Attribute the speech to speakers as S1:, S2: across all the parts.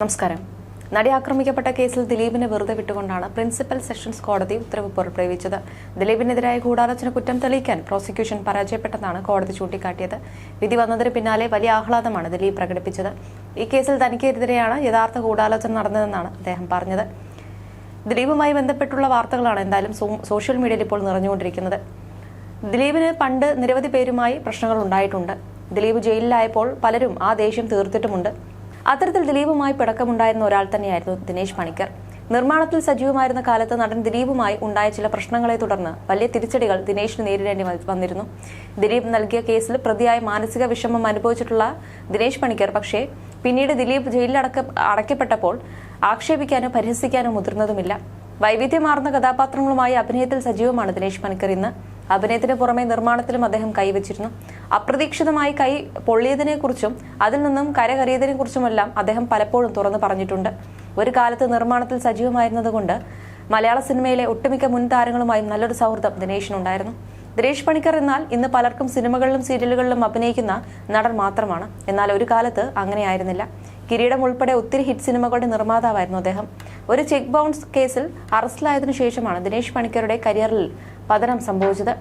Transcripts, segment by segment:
S1: നമസ്കാരം. നടി ആക്രമിക്കപ്പെട്ട കേസിൽ ദിലീപിനെ വെറുതെ വിട്ടുകൊണ്ടാണ് പ്രിൻസിപ്പൽ സെഷൻസ് കോടതി ഉത്തരവ് പുറപ്പെടുവിച്ചത്. ദിലീപിനെതിരായ ഗൂഢാലോചന കുറ്റം തെളിയിക്കാൻ പ്രോസിക്യൂഷൻ പരാജയപ്പെട്ടെന്നാണ് കോടതി ചൂണ്ടിക്കാട്ടിയത്. വിധി വന്നതിന് പിന്നാലെ വലിയ ആഹ്ലാദമാണ് ദിലീപ് പ്രകടിപ്പിച്ചത്. ഈ കേസിൽ തനിക്കെതിരെയാണ് യഥാർത്ഥ ഗൂഢാലോചന നടന്നതെന്നാണ് അദ്ദേഹം പറഞ്ഞത്. ദിലീപുമായി ബന്ധപ്പെട്ടുള്ള വാർത്തകളാണ് എന്തായാലും സോഷ്യൽ മീഡിയയിൽ ഇപ്പോൾ നിറഞ്ഞുകൊണ്ടിരിക്കുന്നത്. ദിലീപിന് പണ്ട് നിരവധി പേരുമായി പ്രശ്നങ്ങൾ ഉണ്ടായിട്ടുണ്ട്. ദിലീപ് ജയിലിലായപ്പോൾ പലരും ആ ദേഷ്യം തീർത്തിട്ടുമുണ്ട്. അത്തരത്തിൽ ദിലീപുമായി പിടക്കമുണ്ടായിരുന്ന ഒരാൾ തന്നെയായിരുന്നു ദിനേശ് പണിക്കർ. നിർമ്മാണത്തിൽ സജീവമായിരുന്ന കാലത്ത് നടൻ ദിലീപുമായി ഉണ്ടായ ചില പ്രശ്നങ്ങളെ തുടർന്ന് വലിയ തിരിച്ചടികൾ ദിനേശിന് നേരിടേണ്ടി വന്നിരുന്നു. ദിലീപ് നൽകിയ കേസിൽ പ്രതിയായി മാനസിക വിഷമം അനുഭവിച്ചിട്ടുള്ള ദിനേശ് പണിക്കർ പക്ഷേ പിന്നീട് ദിലീപ് ജയിലിൽ അടയ്ക്കപ്പെട്ടപ്പോൾ ആക്ഷേപിക്കാനോ പരിഹസിക്കാനോ മുതിർന്നതുമില്ല. വൈവിധ്യമാർന്ന കഥാപാത്രങ്ങളുമായി അഭിനയത്തിൽ സജീവമാണ് ദിനേശ് പണിക്കർ. ഇന്ന് അഭിനയത്തിന് പുറമെ നിർമ്മാണത്തിലും അദ്ദേഹം കൈവച്ചിരുന്നു. അപ്രതീക്ഷിതമായി കൈ പൊള്ളിയതിനെക്കുറിച്ചും അതിൽ നിന്നും കരകയറിയതിനെക്കുറിച്ചുമെല്ലാം അദ്ദേഹം പലപ്പോഴും തുറന്നു പറഞ്ഞിട്ടുണ്ട്. ഒരു കാലത്ത് നിർമ്മാണത്തിൽ സജീവമായിരുന്നതുകൊണ്ട് മലയാള സിനിമയിലെ ഒട്ടുമിക്ക മുൻ താരങ്ങളുമായും നല്ലൊരു സൗഹൃദം ദിനേശിനുണ്ടായിരുന്നു. ദിനേശ് പണിക്കർ എന്നാൽ ഇന്ന് പലർക്കും സിനിമകളിലും സീരിയലുകളിലും അഭിനയിക്കുന്ന നടൻ മാത്രമാണ്. എന്നാൽ ഒരു കാലത്ത് അങ്ങനെയായിരുന്നില്ല. കിരീടം ഉൾപ്പെടെ ഒത്തിരി ഹിറ്റ് സിനിമകളുടെ നിർമ്മാതാവായിരുന്നു അദ്ദേഹം. ഒരു ചെക്ക് ബൗൺസ് കേസിൽ അറസ്റ്റിലായതിനു ശേഷമാണ് ദിനേശ് പണിക്കരുടെ കരിയറിൽ പതനം സംഭവിച്ചത്.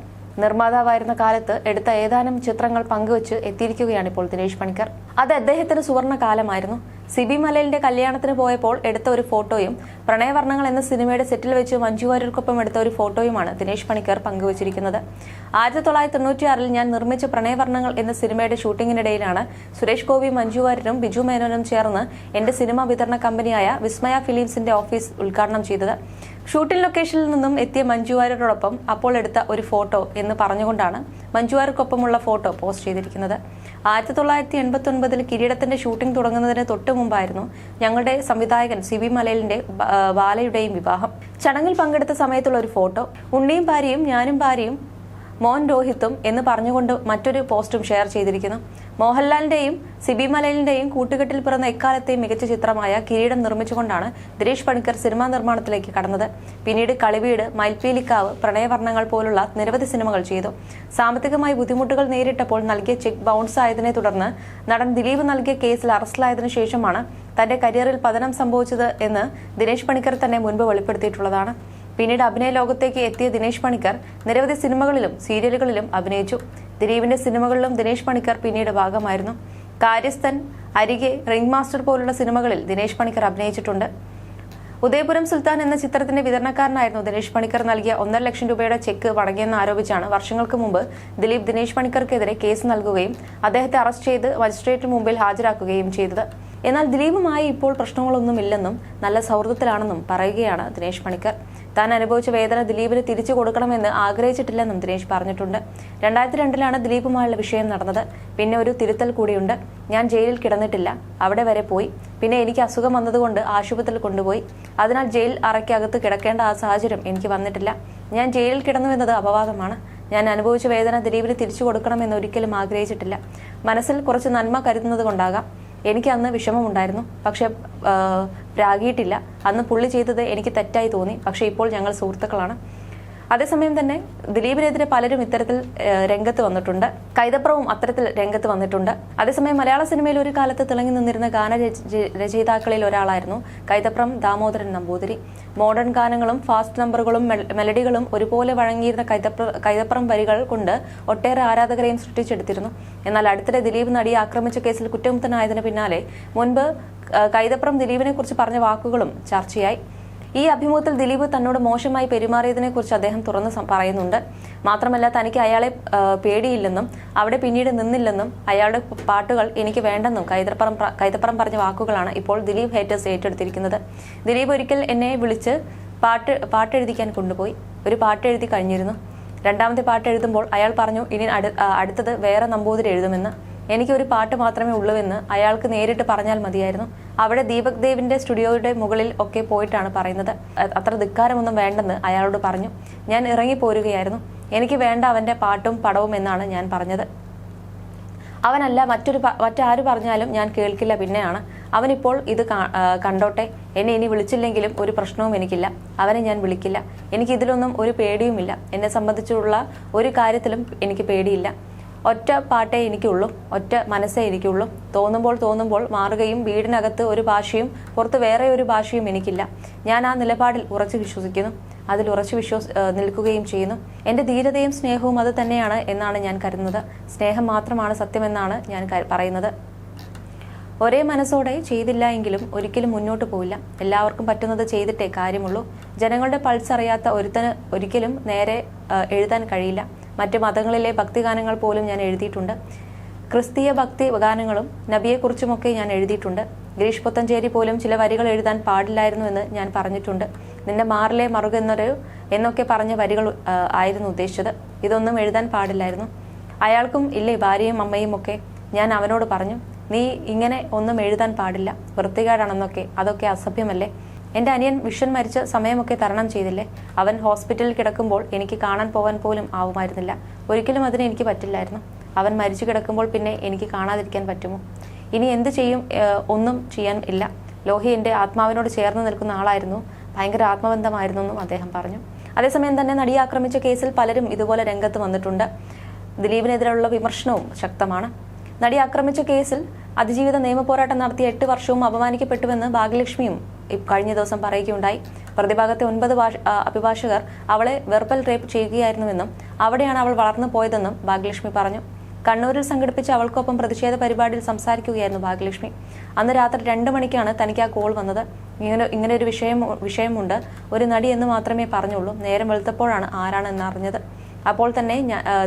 S1: നിർമ്മാതാവായിരുന്ന കാലത്ത് എടുത്ത ഏതാനും ചിത്രങ്ങൾ പങ്കുവച്ച് എത്തിയിരിക്കുകയാണ് ഇപ്പോൾ ദിനേശ് പണിക്കർ. അത് അദ്ദേഹത്തിന് സുവർണ കാലമായിരുന്നു. സിബി മലയിലിന്റെ കല്യാണത്തിന് പോയപ്പോൾ എടുത്ത ഒരു ഫോട്ടോയും പ്രണയവർണ്ണങ്ങൾ എന്ന സിനിമയുടെ സെറ്റിൽ വെച്ച് മഞ്ജു വാര്യർക്കൊപ്പം എടുത്ത ഒരു ഫോട്ടോയുമാണ് ദിനേശ് പണിക്കർ പങ്കുവച്ചിരിക്കുന്നത്. 1996 ഞാൻ നിർമ്മിച്ച പ്രണയവർണ്ണങ്ങൾ എന്ന സിനിമയുടെ ഷൂട്ടിങ്ങിനിടയിലാണ് സുരേഷ് ഗോപിയും മഞ്ജു വാര്യരും ബിജു മേനോനും ചേർന്ന് എന്റെ സിനിമാ വിതരണ കമ്പനിയായ വിസ്മയ ഫിലിംസിന്റെ ഓഫീസ് ഉദ്ഘാടനം ചെയ്തത്. ഷൂട്ടിംഗ് ലൊക്കേഷനിൽ നിന്നും എത്തിയ മഞ്ജു വാര്യരോടൊപ്പം അപ്പോൾ എടുത്ത ഒരു ഫോട്ടോ എന്ന് പറഞ്ഞുകൊണ്ടാണ് മഞ്ജു വാര്യർക്കൊപ്പമുള്ള ഫോട്ടോ പോസ്റ്റ് ചെയ്തിരിക്കുന്നത്. 1989 കിരീടത്തിന്റെ ഷൂട്ടിംഗ് തുടങ്ങുന്നതിന് തൊട്ടു മുമ്പായിരുന്നു ഞങ്ങളുടെ സംവിധായകൻ സിബി മലയിലിന്റെ ബാലയുടെയും വിവാഹം. ചടങ്ങിൽ പങ്കെടുത്ത സമയത്തുള്ള ഒരു ഫോട്ടോ. ഉണ്ണിയും ഭാര്യയും ഞാനും ഭാര്യയും മോൻ രോഹിത്തും എന്ന് പറഞ്ഞുകൊണ്ട് മറ്റൊരു പോസ്റ്റും ഷെയർ ചെയ്തിരിക്കുന്നു. മോഹൻലാലിന്റെയും സിബി മലയിലിന്റെയും കൂട്ടുകെട്ടിൽ പിറന്ന എക്കാലത്തെയും മികച്ച ചിത്രമായ കിരീടം നിർമ്മിച്ചുകൊണ്ടാണ് ദിനേശ് പണിക്കർ സിനിമാ നിർമ്മാണത്തിലേക്ക് കടന്നത്. പിന്നീട് കളിവീട്, മയിൽപ്പീലിക്കാവ്, പ്രണയവർണ്ണങ്ങൾ പോലുള്ള നിരവധി സിനിമകൾ ചെയ്തു. സാമ്പത്തികമായി ബുദ്ധിമുട്ടുകൾ നേരിട്ടപ്പോൾ നൽകിയ ചെക്ക് ബൗൺസ് ആയതിനെ തുടർന്ന് നടൻ ദിലീപ് നൽകിയ കേസിൽ അറസ്റ്റിലായതിനു ശേഷമാണ് തന്റെ കരിയറിൽ പതനം സംഭവിച്ചത് എന്ന് ദിനേശ് പണിക്കർ തന്നെ മുൻപ് വെളിപ്പെടുത്തിയിട്ടുള്ളതാണ്. പിന്നീട് അഭിനയ ലോകത്തേക്ക് എത്തിയ ദിനേശ് പണിക്കർ നിരവധി സിനിമകളിലും സീരിയലുകളിലും അഭിനയിച്ചു. ദിലീപിന്റെ സിനിമകളിലും ദിനേശ് പണിക്കർ പിന്നീട് ഭാഗമായിരുന്നു. കാര്യസ്ഥൻ, അരികെ, റിംഗ് മാസ്റ്റർ പോലുള്ള സിനിമകളിൽ ദിനേശ് പണിക്കർ അഭിനയിച്ചിട്ടുണ്ട്. ഉദയപുരം സുൽത്താൻ എന്ന ചിത്രത്തിന്റെ വിതരണക്കാരനായിരുന്നു ദിനേശ് പണിക്കർ. നൽകിയ 1.5 ലക്ഷം രൂപയുടെ ചെക്ക് മടങ്ങിയെന്ന് ആരോപിച്ചാണ് വർഷങ്ങൾക്ക് മുമ്പ് ദിലീപ് ദിനേശ് പണിക്കർക്കെതിരെ കേസ് നൽകുകയും അദ്ദേഹത്തെ അറസ്റ്റ് ചെയ്ത് മജിസ്ട്രേറ്റിന് മുമ്പിൽ ഹാജരാക്കുകയും ചെയ്തത്. എന്നാൽ ദിലീപുമായി ഇപ്പോൾ പ്രശ്നങ്ങളൊന്നുമില്ലെന്നും നല്ല സൗഹൃദത്തിലാണെന്നും പറയുകയാണ് ദിനേശ് പണിക്കർ. താൻ അനുഭവിച്ച വേദന ദിലീപിന് തിരിച്ചു കൊടുക്കണമെന്ന് ആഗ്രഹിച്ചിട്ടില്ലെന്നും ദിനേശ് പറഞ്ഞിട്ടുണ്ട്. 2002 ദിലീപുമായുള്ള വിഷയം നടന്നത്. പിന്നെ ഒരു തിരുത്തൽ കൂടിയുണ്ട്. ഞാൻ ജയിലിൽ കിടന്നിട്ടില്ല, അവിടെ വരെ പോയി. പിന്നെ എനിക്ക് അസുഖം വന്നതുകൊണ്ട് ആശുപത്രിയിൽ കൊണ്ടുപോയി. അതിനാൽ ജയിൽ അറയ്ക്കകത്ത് കിടക്കേണ്ട ആ സാഹചര്യം എനിക്ക് വന്നിട്ടില്ല. ഞാൻ ജയിലിൽ കിടന്നുവെന്നത് അപവാദമാണ്. ഞാൻ അനുഭവിച്ച വേദന ദിലീപിന് തിരിച്ചു കൊടുക്കണമെന്ന് ഒരിക്കലും ആഗ്രഹിച്ചിട്ടില്ല. മനസ്സിൽ കുറച്ച് നന്മ കരുതുന്നത് കൊണ്ടാകാം. എനിക്ക് അന്ന് വിഷമമുണ്ടായിരുന്നു, പക്ഷെ പ്രാഗിയിട്ടില്ല. അന്ന് പുള്ളി ചെയ്തത് എനിക്ക് തെറ്റായി തോന്നി. പക്ഷെ ഇപ്പോൾ ഞങ്ങൾ സുഹൃത്തുക്കളാണ്. അതേസമയം തന്നെ ദിലീപിനെതിരെ പലരും ഇത്തരത്തിൽ രംഗത്ത് വന്നിട്ടുണ്ട്. കൈതപ്രവും അത്തരത്തിൽ രംഗത്ത് വന്നിട്ടുണ്ട്. അതേസമയം മലയാള സിനിമയിൽ ഒരു കാലത്ത് തിളങ്ങി നിന്നിരുന്ന രചയിതാക്കളിൽ ഒരാളായിരുന്നു കൈതപ്രം ദാമോദരൻ നമ്പൂതിരി. മോഡേൺ ഗാനങ്ങളും ഫാസ്റ്റ് നമ്പറുകളും മെലഡികളും ഒരുപോലെ വഴങ്ങിയിരുന്ന കൈതപ്രം വരികൾ കൊണ്ട് ഒട്ടേറെ ആരാധകരെയും സൃഷ്ടിച്ചെടുത്തിരുന്നു. എന്നാൽ അടുത്തിടെ ദിലീപ് നടിയെ ആക്രമിച്ച കേസിൽ കുറ്റമുക്തനായതിനു പിന്നാലെ മുൻപ് കൈതപ്രം ദിലീപിനെ കുറിച്ച് പറഞ്ഞ വാക്കുകളും ചർച്ചയായി. ഈ അഭിമുഖത്തിൽ ദിലീപ് തന്നോട് മോശമായി പെരുമാറിയതിനെ കുറിച്ച് അദ്ദേഹം തുറന്ന് പറയുന്നുണ്ട്. മാത്രമല്ല തനിക്ക് അയാളെ പേടിയില്ലെന്നും അവിടെ പിന്നീട് നിന്നില്ലെന്നും അയാളുടെ പാട്ടുകൾ എനിക്ക് വേണ്ടെന്നും കൈതപ്രം പറഞ്ഞ വാക്കുകളാണ് ഇപ്പോൾ ദിലീപ് ഹേറ്റേഴ്സ് ഏറ്റെടുത്തിരിക്കുന്നത്. ദിലീപ് ഒരിക്കൽ എന്നെ വിളിച്ച് പാട്ടെഴുതിക്കാൻ കൊണ്ടുപോയി. ഒരു പാട്ട് എഴുതി കഴിഞ്ഞിരുന്നു. രണ്ടാമത്തെ പാട്ട് എഴുതുമ്പോൾ അയാൾ പറഞ്ഞു ഇനി അടുത്തത് വേറെ നമ്പൂതിരി എഴുതുമെന്ന്. എനിക്ക് ഒരു പാട്ട് മാത്രമേ ഉള്ളൂവെന്ന് അയാൾക്ക് നേരിട്ട് പറഞ്ഞാൽ മതിയായിരുന്നു. അവിടെ ദീപക് ദേവിന്റെ സ്റ്റുഡിയോയുടെ മുകളിൽ ഒക്കെ പോയിട്ടാണ് പറയുന്നത്. അത്ര ധിക്കാരമൊന്നും വേണ്ടെന്ന് അയാളോട് പറഞ്ഞു. ഞാൻ ഇറങ്ങിപ്പോരുകയായിരുന്നു. എനിക്ക് വേണ്ട അവന്റെ പാട്ടും പടവും എന്നാണ് ഞാൻ പറഞ്ഞത്. അവനല്ല മറ്റാര് പറഞ്ഞാലും ഞാൻ കേൾക്കില്ല. പിന്നെയാണ് അവനിപ്പോൾ ഇത് കണ്ടോട്ടെ. എന്നെ ഇനി വിളിച്ചില്ലെങ്കിലും ഒരു പ്രശ്നവും എനിക്കില്ല. അവനെ ഞാൻ വിളിക്കില്ല. എനിക്ക് ഇതിലൊന്നും ഒരു പേടിയുമില്ല. എന്നെ സംബന്ധിച്ചുള്ള ഒരു കാര്യത്തിലും എനിക്ക് പേടിയില്ല. ഒറ്റ പാട്ടേ എനിക്കുള്ളൂ, ഒറ്റ മനസ്സേ എനിക്കുള്ളൂ. തോന്നുമ്പോൾ മാറുകയും വീടിനകത്ത് ഒരു ഭാഷയും പുറത്ത് വേറെ ഒരു ഭാഷയും എനിക്കില്ല. ഞാൻ ആ നിലപാടിൽ ഉറച്ചു വിശ്വസിക്കുന്നു, അതിൽ ഉറച്ചു നിൽക്കുകയും ചെയ്യുന്നു. എൻ്റെ ധീരതയും സ്നേഹവും അത് തന്നെയാണ് എന്നാണ് ഞാൻ കരുതുന്നത്. സ്നേഹം മാത്രമാണ് സത്യമെന്നാണ് ഞാൻ പറയുന്നത്. ഒരേ മനസ്സോടെ ചെയ്തില്ല എങ്കിലും ഒരിക്കലും മുന്നോട്ട് പോയില്ല. എല്ലാവർക്കും പറ്റുന്നത് ചെയ്തിട്ടേ കാര്യമുള്ളൂ. ജനങ്ങളുടെ പൾസ് അറിയാത്ത ഒരുത്തന് ഒരിക്കലും നേരെ എഴുതാൻ കഴിയില്ല. മറ്റു മതങ്ങളിലെ ഭക്തിഗാനങ്ങൾ പോലും ഞാൻ എഴുതിയിട്ടുണ്ട്. ക്രിസ്തീയ ഭക്തി ഗാനങ്ങളും നബിയെക്കുറിച്ചുമൊക്കെ ഞാൻ എഴുതിയിട്ടുണ്ട്. ഗിരീഷ് പുത്തഞ്ചേരി പോലും ചില വരികൾ എഴുതാൻ പാടില്ലായിരുന്നു എന്ന് ഞാൻ പറഞ്ഞിട്ടുണ്ട്. നിന്റെ മാറിലെ എന്നൊക്കെ പറഞ്ഞ വരികൾ ആയിരുന്നു ഉദ്ദേശിച്ചത്. ഇതൊന്നും എഴുതാൻ പാടില്ലായിരുന്നു. അയാൾക്കും ഇല്ലേ ഭാര്യയും അമ്മയും ഒക്കെ. ഞാൻ അവനോട് പറഞ്ഞു, നീ ഇങ്ങനെ ഒന്നും എഴുതാൻ പാടില്ല, വൃത്തികേടാണെന്നൊക്കെ. അതൊക്കെ അസഭ്യമല്ലേ. എൻ്റെ അനിയൻ വിഷൻ മരിച്ച സമയമൊക്കെ തരണം ചെയ്തില്ലേ? അവൻ ഹോസ്പിറ്റലിൽ കിടക്കുമ്പോൾ എനിക്ക് കാണാൻ പോകാൻ പോലും ആവുമായിരുന്നില്ല. ഒരിക്കലും അതിന് എനിക്ക് പറ്റില്ലായിരുന്നു. അവൻ മരിച്ചു കിടക്കുമ്പോൾ പിന്നെ എനിക്ക് കാണാതിരിക്കാൻ പറ്റുമോ? ഇനി എന്ത് ചെയ്യും? ഒന്നും ചെയ്യാൻ ഇല്ല. ലോഹി എൻ്റെ ആത്മാവിനോട് ചേർന്ന് നിൽക്കുന്ന ആളായിരുന്നു. ഭയങ്കര ആത്മബന്ധമായിരുന്നു എന്നും അദ്ദേഹം പറഞ്ഞു. അതേസമയം തന്നെ നടിയെ ആക്രമിച്ച കേസിൽ പലരും ഇതുപോലെ രംഗത്ത് വന്നിട്ടുണ്ട്. ദിലീപിനെതിരെയുള്ള വിമർശനവും ശക്തമാണ്. നടി ആക്രമിച്ച കേസിൽ അതിജീവിത നിയമ പോരാട്ടം നടത്തിയ 8 വർഷവും അപമാനിക്കപ്പെട്ടുവെന്ന് ഭാഗ്യലക്ഷ്മിയും കഴിഞ്ഞ ദിവസം പറയുകയുണ്ടായി. പ്രതിഭാഗത്തെ 9 അഭിഭാഷകർ അവളെ വെർബൽ റേപ്പ് ചെയ്യുകയായിരുന്നുവെന്നും അവിടെയാണ് അവൾ വളർന്നു പോയതെന്നും ഭാഗ്യലക്ഷ്മി പറഞ്ഞു. കണ്ണൂരിൽ സംഘടിപ്പിച്ച അവൾക്കൊപ്പം പ്രതിഷേധ പരിപാടിയിൽ സംസാരിക്കുകയായിരുന്നു ഭാഗ്യലക്ഷ്മി. അന്ന് രാത്രി 2 മണിക്കാണ് തനിക്ക് ആ കോൾ വന്നത്. ഇങ്ങനെ ഒരു വിഷയമുണ്ട്, ഒരു നടി എന്ന് മാത്രമേ പറഞ്ഞുള്ളൂ. നേരം വെളുത്തപ്പോഴാണ് ആരാണെന്ന് അറിഞ്ഞത്. അപ്പോൾ തന്നെ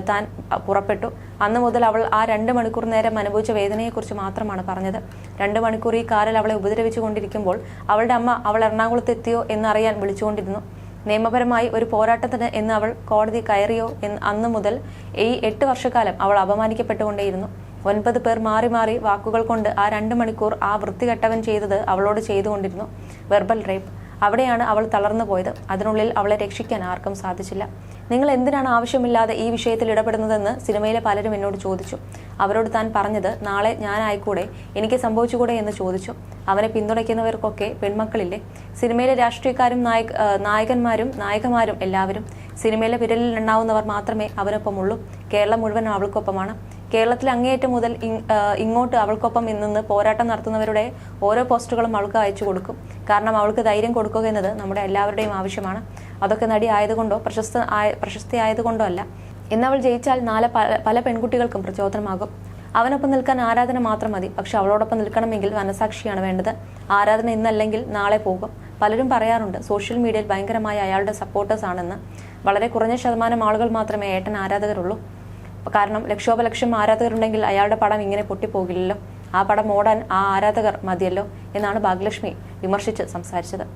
S1: താൻ പുറപ്പെട്ടു. അന്ന് മുതൽ അവൾ ആ 2 മണിക്കൂർ നേരം അനുഭവിച്ച വേദനയെക്കുറിച്ച് മാത്രമാണ് പറഞ്ഞത്. 2 മണിക്കൂർ ഈ കാറിൽ അവളെ ഉപദ്രവിച്ചു കൊണ്ടിരിക്കുമ്പോൾ അവളുടെ അമ്മ അവൾ എറണാകുളത്ത് എത്തിയോ എന്നറിയാൻ വിളിച്ചുകൊണ്ടിരുന്നു. നിയമപരമായി ഒരു പോരാട്ടത്തിന് എന്ന് അവൾ കോടതി കയറിയോ അന്ന് മുതൽ ഈ 8 വർഷക്കാലം അവൾ അപമാനിക്കപ്പെട്ടുകൊണ്ടേയിരുന്നു. 9 പേർ മാറി മാറി വാക്കുകൾ കൊണ്ട് ആ 2 മണിക്കൂർ ആ വൃത്തികെട്ടവൻ ചെയ്തത് അവളോട് ചെയ്തുകൊണ്ടിരുന്നു. Verbal rape. അവിടെയാണ് അവൾ തളർന്നു പോയത്. അതിനുള്ളിൽ അവളെ രക്ഷിക്കാൻ ആർക്കും സാധിച്ചില്ല. നിങ്ങൾ എന്തിനാണ് ആവശ്യമില്ലാതെ ഈ വിഷയത്തിൽ ഇടപെടുന്നതെന്ന് സിനിമയിലെ പലരും എന്നോട് ചോദിച്ചു. അവരോട് താൻ പറഞ്ഞത്, നാളെ ഞാനായിക്കൂടെ, എനിക്ക് സംഭവിച്ചുകൂടെ എന്ന് ചോദിച്ചു. അവനെ പിന്തുണയ്ക്കുന്നവർക്കൊക്കെ പെൺമക്കളില്ലേ? സിനിമയിലെ രാഷ്ട്രീയക്കാരും നായകന്മാരും എല്ലാവരും. സിനിമയിലെ വിരലിൽ എണ്ണാവുന്നവർ മാത്രമേ അവനൊപ്പമുള്ളൂ. കേരളം മുഴുവൻ അവൾക്കൊപ്പമാണ്. കേരളത്തിൽ അങ്ങേയറ്റം മുതൽ ഇങ്ങോട്ട് അവൾക്കൊപ്പം നിന്ന് പോരാട്ടം നടത്തുന്നവരുടെ ഓരോ പോസ്റ്റുകളും അവൾക്ക് അയച്ചു കൊടുക്കും. കാരണം അവൾക്ക് ധൈര്യം കൊടുക്കുക എന്നത് നമ്മുടെ എല്ലാവരുടെയും ആവശ്യമാണ്. അതൊക്കെ നടി ആയതുകൊണ്ടോ പ്രശസ്തി ആയതുകൊണ്ടോ അല്ല. ഇന്നവൾ ജയിച്ചാൽ നാളെ പല പെൺകുട്ടികൾക്കും പ്രചോദനമാകും. അവനൊപ്പം നിൽക്കാൻ ആരാധന മാത്രം മതി. പക്ഷെ അവളോടൊപ്പം നിൽക്കണമെങ്കിൽ മനസാക്ഷിയാണ് വേണ്ടത്. ആരാധന ഇന്നല്ലെങ്കിൽ നാളെ പോകും. പലരും പറയാറുണ്ട് സോഷ്യൽ മീഡിയയിൽ ഭയങ്കരമായ അയാളുടെ സപ്പോർട്ടേഴ്സ് ആണെന്ന്. വളരെ കുറഞ്ഞ ശതമാനം ആളുകൾ മാത്രമേ ഏട്ടൻ ആരാധകരുള്ളൂ. കാരണം ലക്ഷോപലക്ഷം ആരാധകരുണ്ടെങ്കിൽ അയാളുടെ പടം ഇങ്ങനെ പൊട്ടിപ്പോകില്ലല്ലോ. ആ പടം ഓടാൻ ആ ആരാധകർ മതിയല്ലോ എന്നാണ് ഭാഗ്യലക്ഷ്മി വിമർശിച്ച് സംസാരിച്ചത്.